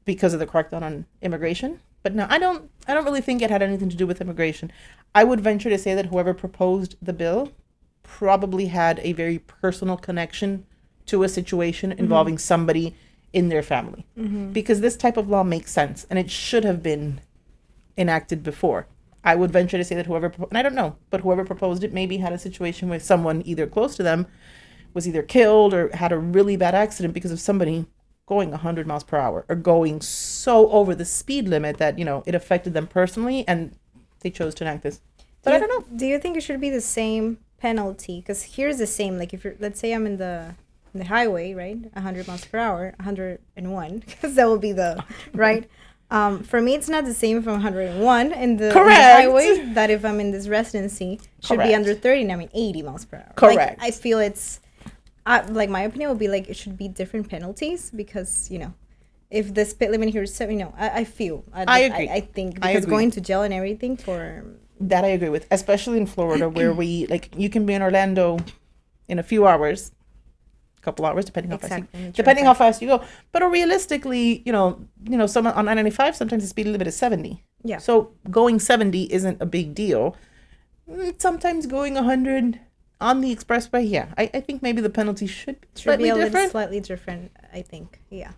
Speaker 2: because of the crackdown on immigration. But no, I don't really think it had anything to do with immigration. I would venture to say that whoever proposed the bill probably had a very personal connection to a situation involving somebody in their family. Because this type of law makes sense, and it should have been enacted before. I would venture to say that and I don't know, but whoever proposed it maybe had a situation where someone either close to them was either killed or had a really bad accident because of somebody going 100 miles per hour or going so over the speed limit that, you know, it affected them personally and they chose to enact this. But I don't know.
Speaker 1: Do you think it should be the same penalty? Because here's the same. Like if you're, let's say I'm in the highway, right? 100 miles per hour, 101, because that will be the right. For me, it's not the same if I'm 101 in the
Speaker 2: Correct.
Speaker 1: highway that if I'm in this residency should
Speaker 2: Correct.
Speaker 1: be under 30 and I'm in 80 miles per hour.
Speaker 2: Correct.
Speaker 1: Like, I feel it's, like my opinion would be like it should be different penalties because, you know, if the speed limit here is 70, you know, I feel.
Speaker 2: I agree.
Speaker 1: I think
Speaker 2: I
Speaker 1: because
Speaker 2: agree.
Speaker 1: going to jail and everything for...
Speaker 2: That I agree with, especially in Florida where we, like, you can be in Orlando in a few hours, a couple hours, depending how fast you go. But realistically, you know, some on 995, sometimes the speed limit is 70.
Speaker 1: Yeah.
Speaker 2: So going 70 isn't a big deal. Sometimes going 100 on the expressway, yeah. I think maybe the penalty should be
Speaker 1: Should
Speaker 2: slightly
Speaker 1: be a little
Speaker 2: different.
Speaker 1: slightly different, I think. Yeah.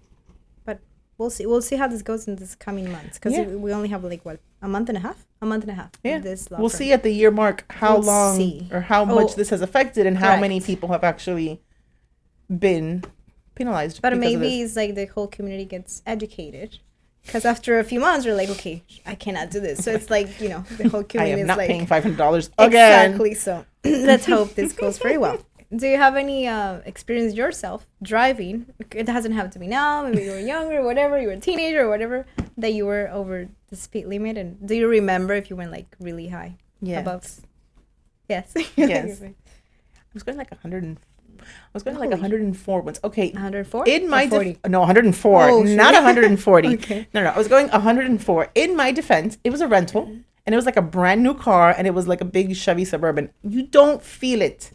Speaker 1: But we'll see. We'll see how this goes in this coming months because
Speaker 2: Yeah.
Speaker 1: we only have like, what, a month and a half? A month and a half.
Speaker 2: Yeah.
Speaker 1: of This law
Speaker 2: We'll
Speaker 1: firm.
Speaker 2: see at the year mark how
Speaker 1: We'll
Speaker 2: long
Speaker 1: see.
Speaker 2: or how much
Speaker 1: Oh,
Speaker 2: this has affected and how many
Speaker 1: correct.
Speaker 2: people have actually been penalized.
Speaker 1: But
Speaker 2: because of
Speaker 1: maybe
Speaker 2: this.
Speaker 1: it's like the whole community gets educated. Because after a few months, you're like, okay, I cannot do this. So it's like, you know, the whole
Speaker 2: I
Speaker 1: community
Speaker 2: am
Speaker 1: is
Speaker 2: not
Speaker 1: like...
Speaker 2: paying $500 again.
Speaker 1: Exactly. So let's hope this goes very well. Do you have any experience yourself driving? It doesn't have to be now. Maybe you were younger, whatever. You were a teenager or whatever. That you were over the speed limit. And do you remember if you went like really high?
Speaker 2: Yes.
Speaker 1: Above? Yes.
Speaker 2: Yes. I was going like 100. I was going like
Speaker 1: Holy.
Speaker 2: 104 once. Okay.
Speaker 1: 104?
Speaker 2: In my
Speaker 1: Or 40?
Speaker 2: no 104,
Speaker 1: Oh, shit.
Speaker 2: not 140.
Speaker 1: Okay.
Speaker 2: No, I was going 104. In my defense, it was a rental, and it was like a brand new car, and it was like a big Chevy Suburban. You don't feel it,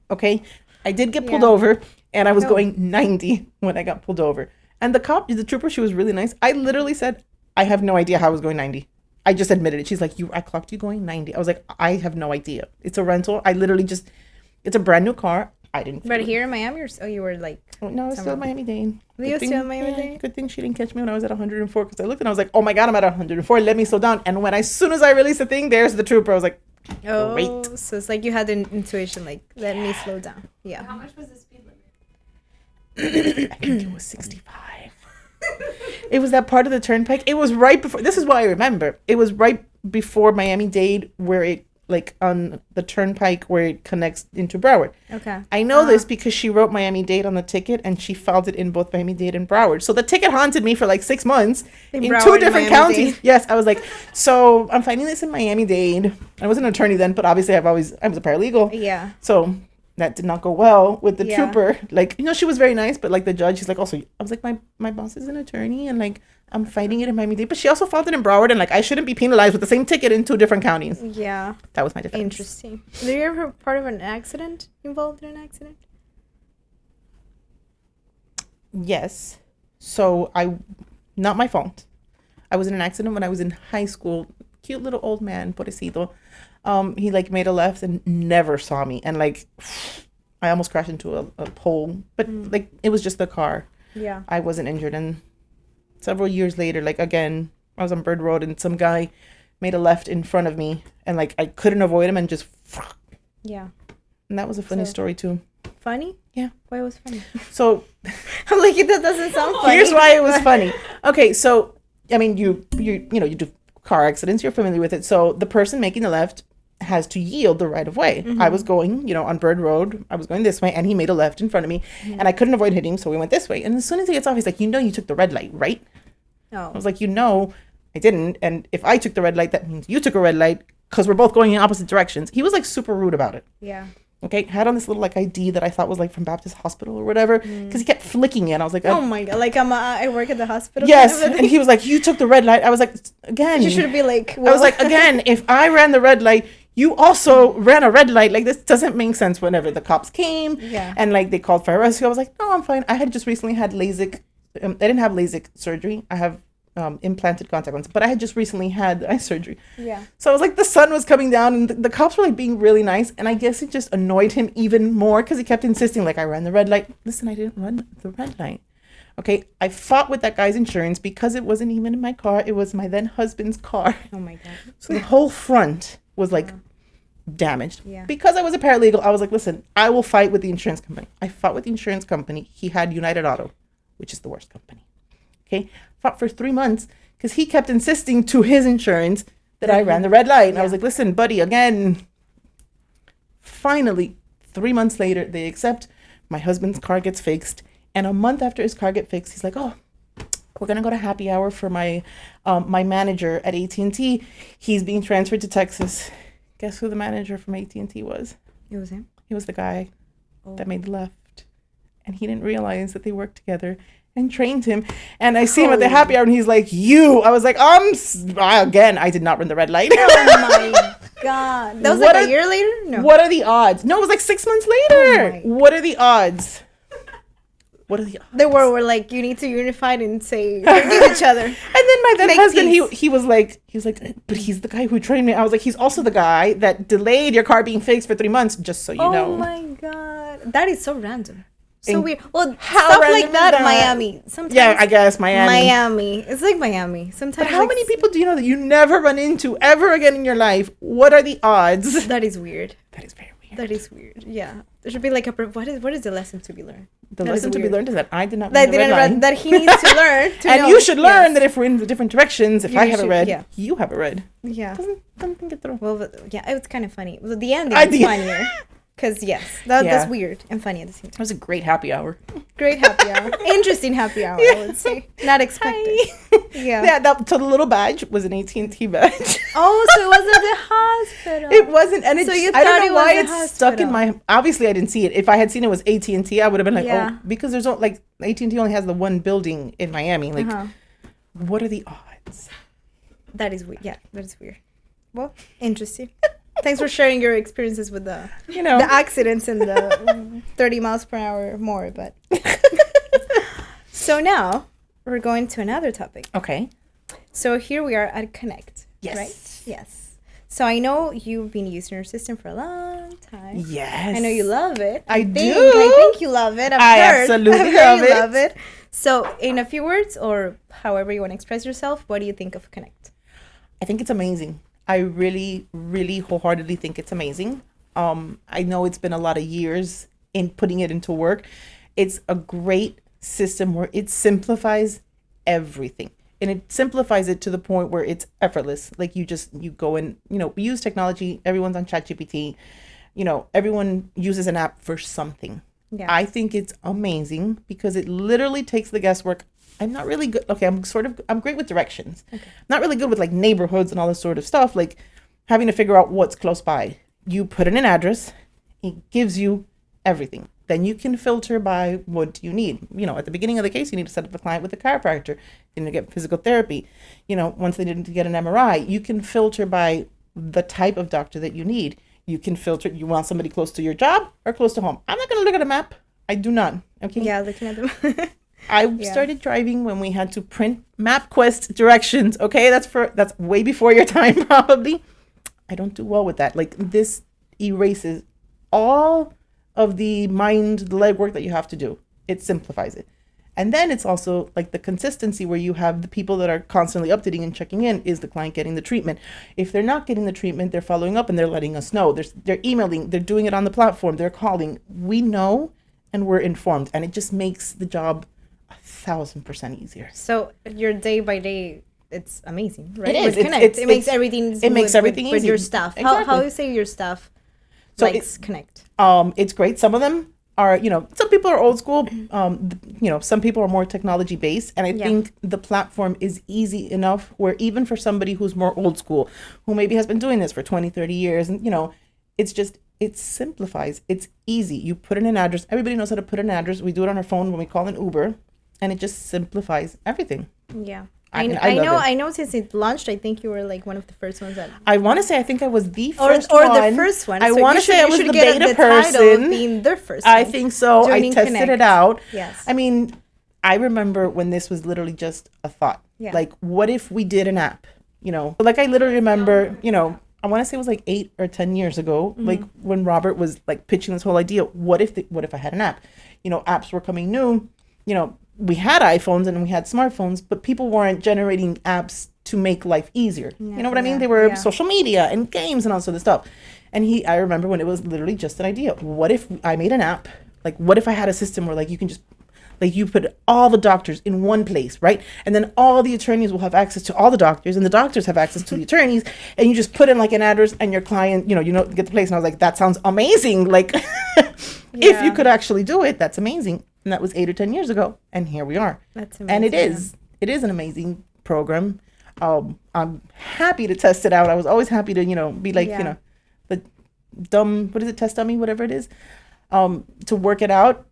Speaker 2: okay? I did get pulled
Speaker 1: Yeah.
Speaker 2: over, and I was
Speaker 1: No.
Speaker 2: going 90 when I got pulled over. And the trooper, she was really nice. I literally said, I have no idea how I was going 90. I just admitted it. She's like, I clocked you going 90. I was like, I have no idea. It's a rental. I literally just, it's a brand new car. I didn't.
Speaker 1: But
Speaker 2: feel it.
Speaker 1: here in Miami, you were like...
Speaker 2: Oh, no, it's still
Speaker 1: somewhere.
Speaker 2: Miami-Dade.
Speaker 1: Were you still in Miami-Dade?
Speaker 2: Good thing she didn't catch me when I was at 104 because I looked and I was like, oh my God, I'm at 104. Let me slow down. And as soon as I released the thing, there's the trooper. I was like,
Speaker 1: Oh,
Speaker 2: great.
Speaker 1: so it's like you had an intuition, like, let me slow down. Yeah.
Speaker 3: How much was the speed limit?
Speaker 2: I think it was 65. It was that part of the turnpike. It was right before. This is what I remember. It was right before Miami-Dade where it, like on the turnpike where it connects into Broward.
Speaker 1: Okay.
Speaker 2: I know this because she wrote Miami-Dade on the ticket and she filed it in both Miami-Dade and Broward. So the ticket haunted me for like 6 months in
Speaker 1: Broward
Speaker 2: two
Speaker 1: and
Speaker 2: different
Speaker 1: Miami-Dade.
Speaker 2: counties. Yes, I was like, so I'm finding this in Miami-Dade. I wasn't an attorney then, but obviously I was a paralegal.
Speaker 1: Yeah.
Speaker 2: So that did not go well with the
Speaker 1: Yeah.
Speaker 2: trooper. Like, she was very nice, but like the judge, she's like, also, I was like, my boss is an attorney and like I'm fighting it in Miami-Dade, but she also filed it in Broward and like I shouldn't be penalized with the same ticket in 2 different counties.
Speaker 1: Yeah.
Speaker 2: That was my defense.
Speaker 1: Interesting. Were you ever part of an accident? Involved in an accident?
Speaker 2: Yes. So not my fault. I was in an accident when I was in high school. Cute little old man, pobrecito. He like made a left and never saw me. And like, I almost crashed into a pole, but like it was just the car.
Speaker 1: Yeah.
Speaker 2: I wasn't injured. And several years later, like again, I was on Bird Road and some guy made a left in front of me and like I couldn't avoid him and just,
Speaker 1: Yeah.
Speaker 2: and that was a funny
Speaker 1: So-
Speaker 2: story too.
Speaker 1: Funny?
Speaker 2: Yeah.
Speaker 1: Why was funny?
Speaker 2: So
Speaker 1: I'm like, that doesn't sound funny.
Speaker 2: here's why it was funny. Okay, so I mean, you do car accidents. You're familiar with it. So the person making the left has to yield the right of way. I was going, on Bird Road. I was going this way, and he made a left in front of me, and I couldn't avoid hitting him, so we went this way. And as soon as he gets off, he's like, you took the red light, right? I
Speaker 1: Oh.
Speaker 2: was like, I didn't. And if I took the red light, that means you took a red light because we're both going in opposite directions. He was like super rude about it.
Speaker 1: Yeah.
Speaker 2: Okay, had on this little like ID that I thought was like from Baptist Hospital or whatever, because he kept flicking it. I was like,
Speaker 1: Oh my God. Like, I work at the hospital.
Speaker 2: yes. And he was like, you took the red light. I was like, again.
Speaker 1: You should be like,
Speaker 2: I was like, again, if I ran the red light, you also ran a red light. Like, this doesn't make sense. Whenever the cops came and like they called fire rescue, I was like, no, I'm fine. I had just recently had LASIK. I didn't have LASIK surgery. I have implanted contact lenses, but I had just recently had eye surgery.
Speaker 1: Yeah.
Speaker 2: So I was like, the sun was coming down and the cops were like being really nice. And I guess it just annoyed him even more because he kept insisting, like, I ran the red light. Listen, I didn't run the red light. Okay, I fought with that guy's insurance because it wasn't even in my car. It was my then husband's car.
Speaker 1: Oh my God.
Speaker 2: So the whole front was like damaged.
Speaker 1: Yeah.
Speaker 2: Because I was a paralegal, I was like, listen, I will fight with the insurance company. I fought with the insurance company. He had United Auto, which is the worst company. Okay, fought for 3 months because he kept insisting to his insurance that I ran the red light. And I was like, listen, buddy, again. Finally, 3 months later, they accept. My husband's car gets fixed. And a month after his car gets fixed, he's like, oh, we're going to go to happy hour for my manager at AT&T. He's being transferred to Texas. Guess who the manager from AT&T was?
Speaker 1: It was him.
Speaker 2: He was the guy that made the left. And he didn't realize that they worked together and trained him. And I see him at the happy hour and he's like, you. I was like, again, I did not run the red light.
Speaker 1: Oh my God. That was like a year later? No.
Speaker 2: What are the odds? No, it was like 6 months later. What are the odds? What are the odds?
Speaker 1: They were like, you need to unify and say, forgive each other.
Speaker 2: And then my then husband,
Speaker 1: peace.
Speaker 2: he was like, but he's the guy who trained me. I was like, he's also the guy that delayed your car being fixed for 3 months, just so you know.
Speaker 1: Oh my God. That is so random. So
Speaker 2: And
Speaker 1: weird. Well,
Speaker 2: how
Speaker 1: stuff
Speaker 2: random
Speaker 1: like that
Speaker 2: is
Speaker 1: in
Speaker 2: that?
Speaker 1: Miami. Sometimes.
Speaker 2: Yeah, I guess Miami.
Speaker 1: Miami. It's like Miami. Sometimes.
Speaker 2: But how
Speaker 1: like,
Speaker 2: many people do you know that you never run into ever again in your life? What are the odds?
Speaker 1: That is weird.
Speaker 2: That is very weird.
Speaker 1: That is weird. Yeah. There should be like a. What is the lesson to be learned?
Speaker 2: The
Speaker 1: That
Speaker 2: lesson
Speaker 1: is
Speaker 2: to be
Speaker 1: weird.
Speaker 2: learned is that I did not
Speaker 1: That
Speaker 2: run the red line.
Speaker 1: that he needs to learn. To
Speaker 2: And
Speaker 1: know.
Speaker 2: you should learn
Speaker 1: Yes.
Speaker 2: that if we're in the different directions, if
Speaker 1: You
Speaker 2: I have a
Speaker 1: should-
Speaker 2: red,
Speaker 1: yeah.
Speaker 2: you have a red.
Speaker 1: Yeah.
Speaker 2: Doesn't think it through.
Speaker 1: Well, yeah, it was kind of funny. Well, the ending
Speaker 2: I
Speaker 1: was
Speaker 2: did-
Speaker 1: funnier. Because, yes, that's
Speaker 2: Yeah.
Speaker 1: weird and funny at the same time.
Speaker 2: It was a great happy hour.
Speaker 1: Great happy hour. Interesting happy hour, I would say. Not expected. Yeah.
Speaker 2: Yeah, so the little badge was an AT&T badge.
Speaker 1: Oh, so it wasn't the hospital.
Speaker 2: It wasn't, and it's,
Speaker 1: So you
Speaker 2: I
Speaker 1: thought
Speaker 2: don't
Speaker 1: it
Speaker 2: know
Speaker 1: was
Speaker 2: why
Speaker 1: the
Speaker 2: it's stuck in
Speaker 1: hospital.
Speaker 2: my. Obviously, I didn't see it. If I had seen it was AT&T, I would have been like,
Speaker 1: Yeah.
Speaker 2: oh, because there's no like AT&T only has the one building in Miami. Like, what are the odds?
Speaker 1: That is weird. Yeah, that is weird. Well, interesting. Thanks for sharing your experiences with the accidents and the 30 miles per hour more. But so now we're going to another topic.
Speaker 2: Okay.
Speaker 1: So here we are at Conneqt.
Speaker 2: Yes.
Speaker 1: Right? Yes. So I know you've been using your system for a long time.
Speaker 2: Yes.
Speaker 1: I know you love it.
Speaker 2: I do.
Speaker 1: I think you love it.
Speaker 2: I
Speaker 1: I've
Speaker 2: absolutely
Speaker 1: heard
Speaker 2: love
Speaker 1: you
Speaker 2: it.
Speaker 1: love it. So in a few words, or however you want to express yourself, what do you think of Conneqt?
Speaker 2: I think it's amazing. I really, really wholeheartedly think it's amazing. I know it's been a lot of years in putting it into work. It's a great system where it simplifies everything. And it simplifies it to the point where it's effortless. Like you go and, we use technology. Everyone's on ChatGPT. Everyone uses an app for something.
Speaker 1: Yeah.
Speaker 2: I think it's amazing because it literally takes the guesswork. I'm not really good. Okay, I'm great with directions. Okay. Not really good with like neighborhoods and all this sort of stuff. Like having to figure out what's close by. You put in an address, it gives you everything. Then you can filter by what you need. At the beginning of the case, you need to set up a client with a chiropractor. You need to get physical therapy. Once they need to get an MRI, you can filter by the type of doctor that you need. You can filter, you want somebody close to your job or close to home. I'm not going to look at a map. I do not. Okay.
Speaker 1: Yeah, looking at them.
Speaker 2: I started driving when we had to print MapQuest directions. Okay, that's way before your time probably. I don't do well with that. Like this erases all of the legwork that you have to do. It simplifies it. And then it's also like the consistency where you have the people that are constantly updating and checking in. Is the client getting the treatment? If they're not getting the treatment, they're following up and they're letting us know. They're emailing, they're doing it on the platform, they're calling. We know and we're informed, and it just makes the job 1,000% easier.
Speaker 1: So your day by day, it's amazing, right?
Speaker 2: It is.
Speaker 1: With Conneqt, it makes everything.
Speaker 2: It makes everything
Speaker 1: with
Speaker 2: easy.
Speaker 1: your staff.
Speaker 2: Exactly.
Speaker 1: How you say your staff
Speaker 2: So
Speaker 1: likes Conneqt?
Speaker 2: It's great. Some of them are, some people are old school. Some people are more technology based, and I think the platform is easy enough where even for somebody who's more old school, who maybe has been doing this for 20, 30 years, and it simplifies. It's easy. You put in an address. Everybody knows how to put in an address. We do it on our phone when we call an Uber, and it just simplifies everything.
Speaker 1: Yeah.
Speaker 2: I love it.
Speaker 1: I know since it launched, I think you were like one of the first ones that.
Speaker 2: I want to say I think I was the
Speaker 1: Or
Speaker 2: first one.
Speaker 1: the first one.
Speaker 2: I
Speaker 1: So
Speaker 2: want
Speaker 1: you
Speaker 2: to say
Speaker 1: should-
Speaker 2: I
Speaker 1: you
Speaker 2: was
Speaker 1: should
Speaker 2: the
Speaker 1: get
Speaker 2: beta
Speaker 1: title of
Speaker 2: person.
Speaker 1: being the first
Speaker 2: I
Speaker 1: one.
Speaker 2: think so. I
Speaker 1: Joining
Speaker 2: tested
Speaker 1: Conneqt.
Speaker 2: it out.
Speaker 1: Yes.
Speaker 2: I mean, I remember when this was literally just a thought.
Speaker 1: Yeah.
Speaker 2: Like, what if we did an app? Like I literally remember, I want to say it was like 8 or 10 years ago, like when Robert was like pitching this whole idea. What if I had an app? Apps were coming new. We had iPhones and we had smartphones, but people weren't generating apps to make life easier. You know what I mean? They were social media and games and all sort of stuff. And I remember when it was literally just an idea. What if I made an app? Like, what if I had a system where like you can just, like you put all the doctors in one place, right? And then all the attorneys will have access to all the doctors and the doctors have access to the attorneys. And you just put in like an address and your client, get the place. And I was like, that sounds amazing. Like if you could actually do it, that's amazing. And that was 8 or 10 years ago. And here we are.
Speaker 1: That's amazing.
Speaker 2: And it is. It is an amazing program. I'm happy to test it out. I was always happy to, be like, the dumb, what is it, test dummy, whatever it is, to work it out.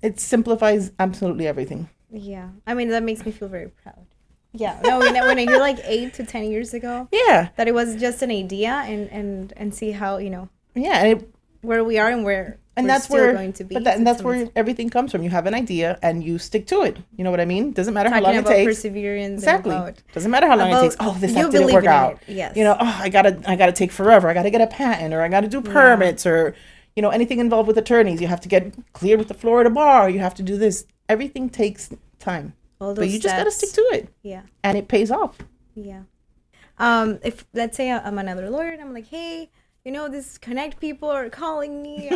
Speaker 2: It simplifies absolutely everything.
Speaker 1: Yeah. I mean, that makes me feel very proud. Yeah. No, when you're like 8 to 10 years ago.
Speaker 2: Yeah.
Speaker 1: That it was just an idea and see how,
Speaker 2: Yeah. And
Speaker 1: where we are and where
Speaker 2: and
Speaker 1: we're
Speaker 2: that's
Speaker 1: still
Speaker 2: where
Speaker 1: going to be.
Speaker 2: and that's where everything comes from. You have an idea and you stick to it. You know what I mean? Doesn't matter how long it takes.
Speaker 1: Perseverance.
Speaker 2: Exactly.
Speaker 1: And
Speaker 2: doesn't matter how long it takes. Oh, this app didn't work out.
Speaker 1: Yes.
Speaker 2: I gotta take forever. I gotta get a patent, or I gotta do permits, or anything involved with attorneys. You have to get cleared with the Florida bar. You have to do this. Everything takes time. But you just gotta stick to it.
Speaker 1: Yeah.
Speaker 2: And it pays off.
Speaker 1: Yeah. If let's say I'm another lawyer and I'm like, hey, this Conneqt people are calling me.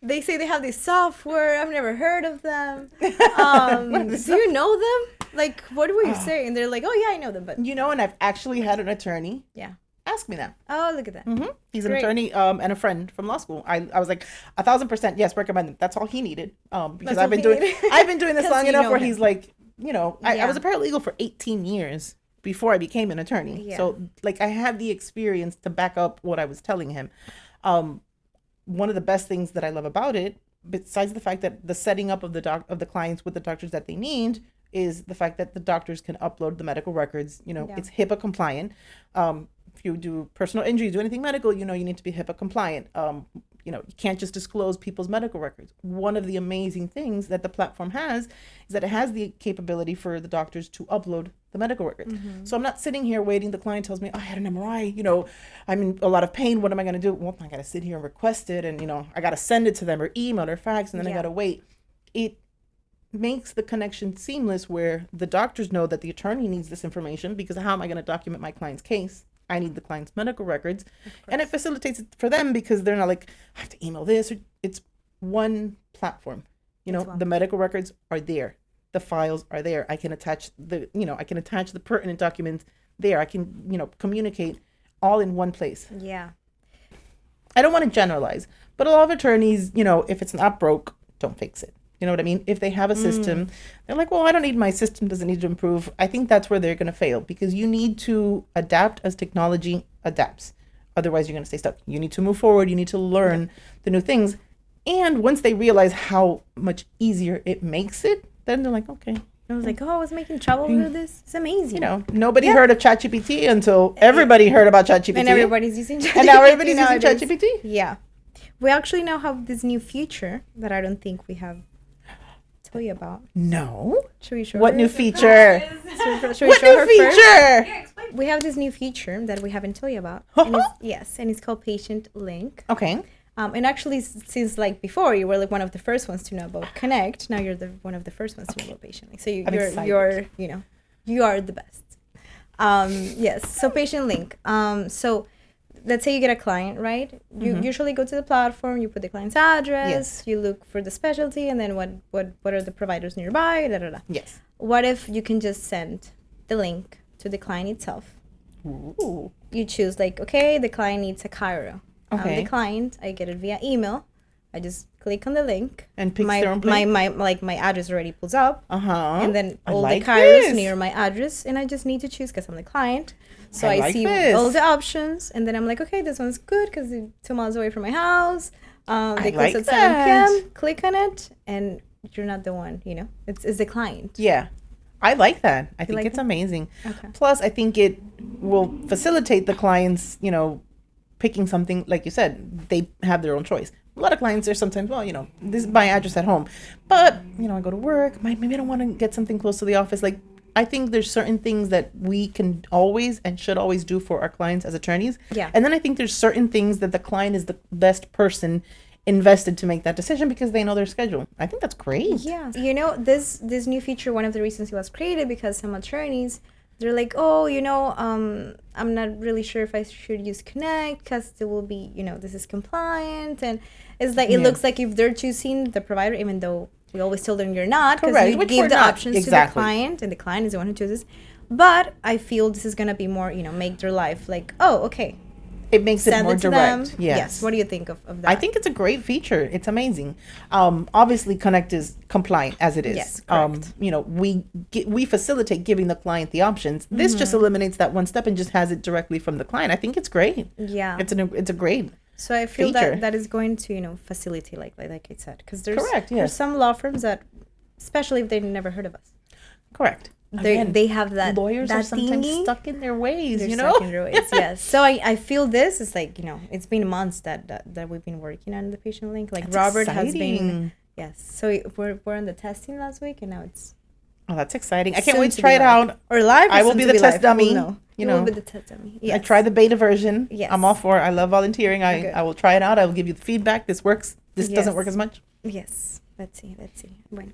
Speaker 1: They say they have this software. I've never heard of them. Do you know them? Like, what were you saying? And they're like, oh yeah, I know them. But
Speaker 2: and I've actually had an attorney.
Speaker 1: Yeah.
Speaker 2: Ask me that.
Speaker 1: Oh, look at that.
Speaker 2: Mm-hmm. He's an attorney and a friend from law school. I was like 1,000% yes, recommend them. That's all he needed. Because I've been doing this long enough where he's like, I was a paralegal for 18 years before I became an attorney. Yeah. So I had the experience to back up what I was telling him. One of the best things that I love about it, besides the fact that the setting up of the clients with the doctors that they need, is the fact that the doctors can upload the medical records. It's HIPAA compliant. If you do personal injury, do anything medical, you need to be HIPAA compliant. You can't just disclose people's medical records. One of the amazing things that the platform has is that it has the capability for the doctors to upload the medical records. Mm-hmm. So I'm not sitting here waiting. The client tells me, I had an MRI, I'm in a lot of pain. What am I going to do? Well, I got to sit here and request it. And, I got to send it to them or email or fax, and then I got to wait. It makes the connection seamless where the doctors know that the attorney needs this information, because how am I going to document my client's case? I need the client's medical records, and it facilitates it for them, because they're not like, I have to email this. It's one platform. The medical records are there. The files are there. I can attach the pertinent documents there. I can, communicate all in one place.
Speaker 1: Yeah.
Speaker 2: I don't want to generalize, but a lot of attorneys, if it's not broke, don't fix it. You know what I mean? If they have a system, they're like, well, I don't need, my system doesn't need to improve. I think that's where they're going to fail, because you need to adapt as technology adapts. Otherwise, you're going to stay stuck. You need to move forward. You need to learn the new things. And once they realize how much easier it makes it, then they're like, okay.
Speaker 1: I was like, I was making trouble with this. It's amazing.
Speaker 2: Nobody heard of ChatGPT until everybody heard about ChatGPT.
Speaker 1: And everybody's using ChatGPT.
Speaker 2: And now everybody's using ChatGPT.
Speaker 1: Yeah. We actually now have this new feature that I don't think we have tell you about.
Speaker 2: No.
Speaker 1: Should we show
Speaker 2: what
Speaker 1: her?
Speaker 2: New feature?
Speaker 1: Should we
Speaker 2: what
Speaker 1: show
Speaker 2: new
Speaker 1: her
Speaker 2: feature?
Speaker 1: Yeah, we have this new feature that we haven't told you about. And it's called Patient Link.
Speaker 2: Okay.
Speaker 1: And actually, since before you were one of the first ones to know about Conneqt, now you're one of the first ones to know about Patient Link. So you are the best. Yes. So Patient Link. So let's say you get a client, right? You usually go to the platform, you put the client's address, you look for the specialty, and then what are the providers nearby,
Speaker 2: Yes.
Speaker 1: What if you can just send the link to the client itself?
Speaker 2: Ooh.
Speaker 1: You choose the client needs a chiro.
Speaker 2: Okay.
Speaker 1: I'm the client, I get it via email. I just click on the link.
Speaker 2: And picks
Speaker 1: my
Speaker 2: their own place?
Speaker 1: my address already pulls up. And then all the chiros
Speaker 2: this.
Speaker 1: near my address, and I just need to choose because I'm the client. So I see
Speaker 2: this.
Speaker 1: all the options, and then I'm like, okay, this one's good because it's 2 miles away from my house. They close at 7 p.m. Click on it, and you're not the one, It's the client.
Speaker 2: Yeah. I like that. I think it's amazing.
Speaker 1: Okay.
Speaker 2: Plus, I think it will facilitate the clients, picking something, like you said, they have their own choice. A lot of clients are sometimes, this is my address at home. But, I go to work. Maybe I don't want to get something close to the office. I think there's certain things that we can always and should always do for our clients as attorneys.
Speaker 1: Yeah.
Speaker 2: And then I think there's certain things that the client is the best person invested to make that decision because they know their schedule. I think that's great.
Speaker 1: Yeah. This new feature, one of the reasons it was created, because some attorneys, they're like, I'm not really sure if I should use Conneqt because there will be, this is compliant. And it's it looks like if they're choosing the provider, even though we always tell them you're not, because we give the options to the client, and the client is the one who chooses. But I feel this is going to be more, make their life okay,
Speaker 2: It makes it
Speaker 1: send
Speaker 2: more
Speaker 1: it to
Speaker 2: direct.
Speaker 1: them?
Speaker 2: Yes.
Speaker 1: What do you think of that?
Speaker 2: I think it's a great feature. It's amazing. Obviously, Conneqt is compliant as it is.
Speaker 1: Yes, correct.
Speaker 2: We facilitate giving the client the options. This just eliminates that one step and just has it directly from the client. I think it's great.
Speaker 1: Yeah.
Speaker 2: It's a great.
Speaker 1: So I feel
Speaker 2: feature.
Speaker 1: that is going to facilitate like I said, because there's
Speaker 2: Correct,
Speaker 1: there's
Speaker 2: yes.
Speaker 1: some law firms that, especially if they've never heard of us,
Speaker 2: Correct.
Speaker 1: they have that
Speaker 2: Lawyers
Speaker 1: that
Speaker 2: are sometimes
Speaker 1: thingy.
Speaker 2: stuck in their ways,
Speaker 1: They're
Speaker 2: you know?
Speaker 1: stuck in their ways, yes. So I feel this is like, it's been months that we've been working on the patient link. Like
Speaker 2: That's
Speaker 1: Robert has been,
Speaker 2: exciting.
Speaker 1: yes. So we're on the testing last week, and now it's
Speaker 2: Oh, that's exciting. I can't
Speaker 1: soon
Speaker 2: wait to
Speaker 1: be
Speaker 2: try it
Speaker 1: live.
Speaker 2: out.
Speaker 1: Or live. Or
Speaker 2: I will
Speaker 1: soon
Speaker 2: be
Speaker 1: to
Speaker 2: the test
Speaker 1: live.
Speaker 2: dummy,
Speaker 1: We'll know.
Speaker 2: you
Speaker 1: will
Speaker 2: know.
Speaker 1: be the test dummy.
Speaker 2: I
Speaker 1: Yes.
Speaker 2: tried the beta version.
Speaker 1: Yes.
Speaker 2: I'm all for it. I love volunteering.
Speaker 1: Okay.
Speaker 2: I will try it out. I will give you the feedback. This works. This doesn't
Speaker 1: Yes.
Speaker 2: work as much.
Speaker 1: Yes. Let's see. Bueno.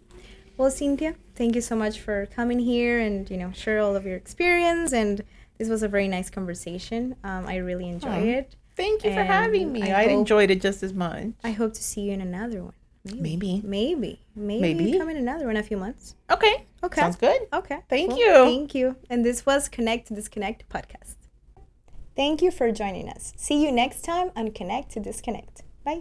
Speaker 1: Well, Cynthia, thank you so much for coming here and share all of your experience. And this was a very nice conversation. I really enjoyed it.
Speaker 2: Thank you for
Speaker 1: And
Speaker 2: having me.
Speaker 1: I
Speaker 2: I
Speaker 1: hope-
Speaker 2: enjoyed it just as much.
Speaker 1: I hope to see you in another one.
Speaker 2: Maybe.
Speaker 1: Maybe you come in another one in a few months.
Speaker 2: Okay.
Speaker 1: Okay.
Speaker 2: Sounds good.
Speaker 1: Okay.
Speaker 2: Thank you.
Speaker 1: Thank you. And this was Conneqt to Disconneqt podcast. Thank you for joining us. See you next time on Connect to Disconnect. Bye.